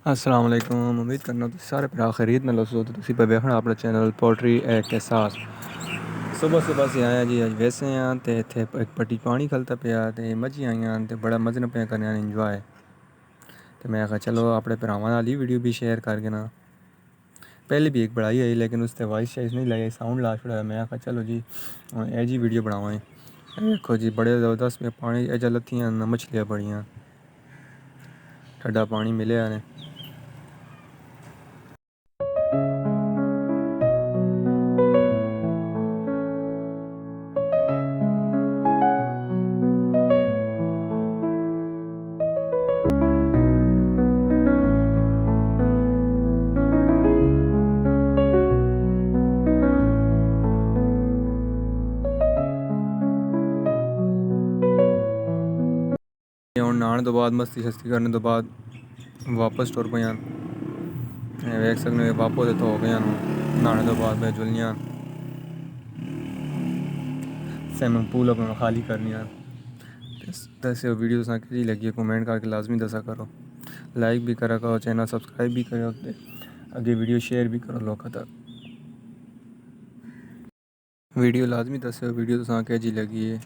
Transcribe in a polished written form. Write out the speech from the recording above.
अस्सलाम वालेकुम। उम्मीद करना तुम सारे भरा खरीद में लसो तो तुसी पे देखना अपना चैनल पोल्ट्री एक एहसास। सुबह सुबह से आया जी, अज वैसे हैं ते इत्थे एक पट्टी पानी खलता पिया ते मजी आईयां ते बड़ा मजे पे करने इंजॉय। तो मैं आखा चलो अपने भरावां नाल ही वीडियो भी शेयर करके ना। पहले भी एक बढ़ाई आई लेकिन उससे वॉइस शाइस नहीं लाई, साउंड ला छुड़ाया। मैं आखा चलो जी ए जी वीडियो बनावाएं। देखो जी बड़े ज़बरदस्त में पानी एजा लत्थियां मछलियाँ बड़ियाँ ठंडा पानी मिले ने। ਹੁਣ नहाने तो बाद मस्ती शस्ती करने तो बाद वापस टुर पे वेख सकने वापस तो हो गए नहाने तो बाद जुलनियाँ स्विमिंग पूल अपना खाली करनी। दस वीडियो कि लगी है कमेंट करके लाजमी दसा करो, लाइक भी करा करो, चैनल सब्सक्राइब भी करो, अगे वीडियो शेयर भी करो लोगों तक। वीडियो लाजमी दसो वीडियो तो जी लगी है।